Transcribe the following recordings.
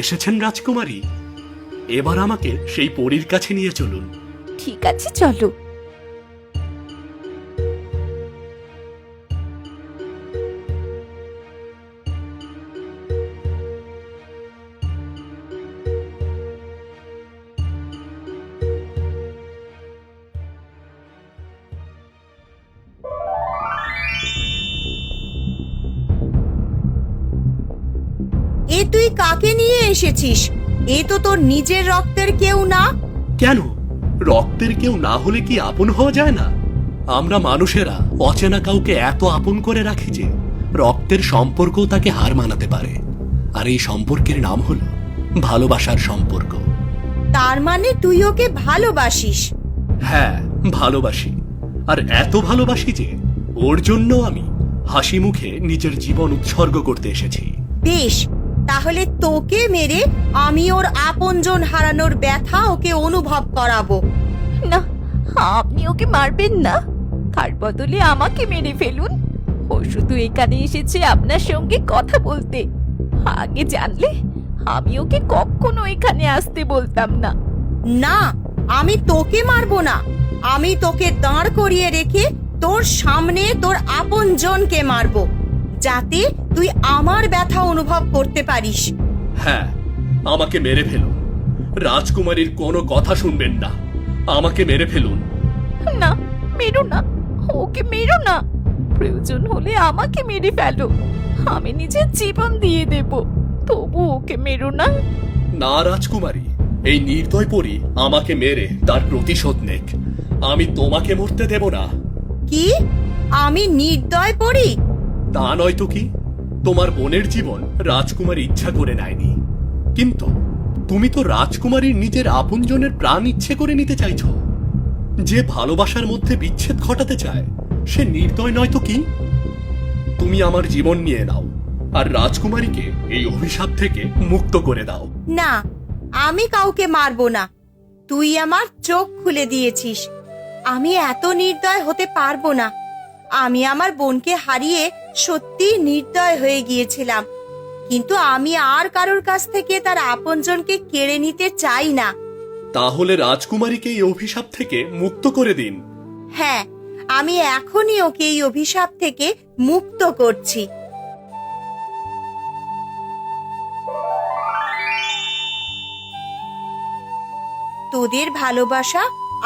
এসেছেন রাজকুমারী, এবার আমাকে সেই পরীর কাছে নিয়ে চলুন। ঠিক আছে, চলো। এ তুই কাকে নিয়ে এসেছিস? এ তো তোর নিজের রক্তের কেউ না। কেন, রক্তের কেউ না হলে কি আপন হওয়া যায় না? আমরা মানুষেরা অচেনা কাউকে এত আপন করে রাখি যে রক্তের সম্পর্কও তাকে হার মানাতে পারে। আর এই সম্পর্কের নাম হলো ভালোবাসার সম্পর্ক। তার মানে তুই ওকে ভালোবাসিস? হ্যাঁ, ভালোবাসি। আর এত ভালোবাসি যে ওর জন্য আমি হাসি মুখে নিজের জীবন উৎসর্গ করতে এসেছি। বেশ, তাহলে তোকে মেরে আমি ওর আপনজন হারানোর ব্যথা ওকে অনুভব করাবো। না, আপনি ওকে মারবেন না, তার বদলে আমাকে মেরে ফেলুন। ও শুধু এখানে এসেছে আপনার সঙ্গে কথা বলতে। আগে জানলে আমি ওকে কখনো এখানে আসতে বলতাম না। না, আমি তোকে মারবো না। আমি তোকে দাঁড় করিয়ে রেখে তোর সামনে তোর আপনজনকে মারবো, যাতে তুই আমার ব্যথা অনুভব করতে পারিস। হ্যাঁ, আমাকে মেরে ফেলুন। রাজকুমারীর কোনো কথা শুনবেন না, আমাকে মেরে ফেলুন। না, মেরো না, ওকে মেরো না। প্রয়োজন হলে আমাকে মেরে ফেলো, আমি নিজের জীবন দিয়ে দেব, তবু ওকে মেরো না। না রাজকুমারী, এই নির্দয় পরী আমাকে মেরে তার প্রতিশোধ নেক। আমি তোমাকে মরতে দেব না। কি? আমি নির্দয় পড়ি? তা নয় তো কি, তোমার বোনের জীবন রাজকুমারী ইচ্ছা করে নেয়নি, কিন্তু তুমি তো রাজকুমারীর নিজের আপনজনের প্রাণ ইচ্ছে করে নিতে চাইছো। যে ভালোবাসার মধ্যে বিচ্ছেদ ঘটাতে চায় সে নির্দয় নয় তো কি? তুমি আমার জীবন নিয়ে নাও আর রাজকুমারীকে এই অভিশাপ থেকে মুক্ত করে দাও। না, আমি কাউকে মারবো না। তুই আমার চোখ খুলে দিয়েছিস। আমি এত নির্দয় হতে পারবো না। আমি আমার বোনকে হারিয়ে সত্যি নির্দয় হয়ে গিয়েছিলাম, কিন্তু আমি আর কারোর কাছ থেকে তার আপনজনকে কেড়ে নিতে চাই না। তাহলে রাজকুমারীকে এই অভিশাপ থেকে মুক্ত করে দিন। হ্যাঁ, আমি এখনই ওকে এই অভিশাপ থেকে মুক্ত করছি। তোদের ভালোবাসা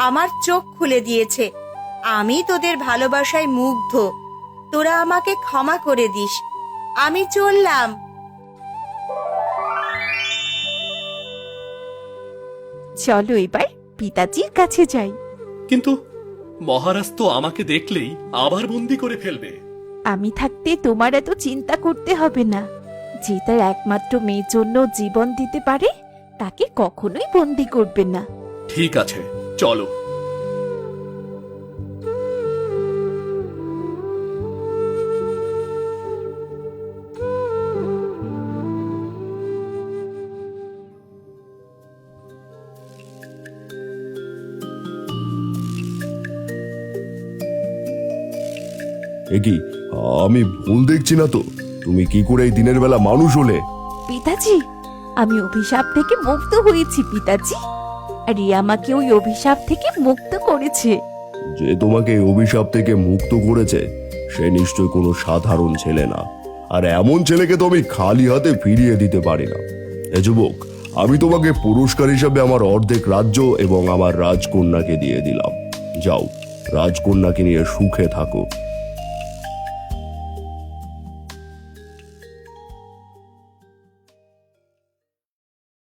আমার চোখ খুলে দিয়েছে। আমি তোদের ভালোবাসায় মুগ্ধ। তোরা আমাকে ক্ষমা করে দিস। আমি চললাম। চলো এবার পিতাজির কাছে যাই। কিন্তু মহারাজ তো আমাকে দেখলেই আবার বন্দি করে ফেলবে। আমি থাকতে তোমার এত চিন্তা করতে হবে না। যে তার একমাত্র মেয়ের জন্য জীবন দিতে পারে তাকে কখনোই বন্দি করবে না। ঠিক আছে, চলো। এ কি, আমি ভুল দেখছি না তো? তুমি কি করে এই দিনের বেলা মানুষ হলে? পিতাজি, আমি অভিশাপ থেকে মুক্ত হয়েছি পিতাজি। আর ই আমাকে ওই অভিশাপ থেকে মুক্ত করেছে। যে তোমাকে এই অভিশাপ থেকে মুক্ত করেছে সে নিশ্চয় কোনো সাধারণ ছেলে না। আর এমন ছেলেকে তো আমি খালি হাতে ফিরিয়ে দিতে পারি না। এ যুবক, আমি তোমাকে পুরস্কার হিসাবে আমার অর্ধেক রাজ্য এবং আমার রাজকন্যাকে দিয়ে দিলাম। যাও, রাজকন্যাকে নিয়ে সুখে থাকো।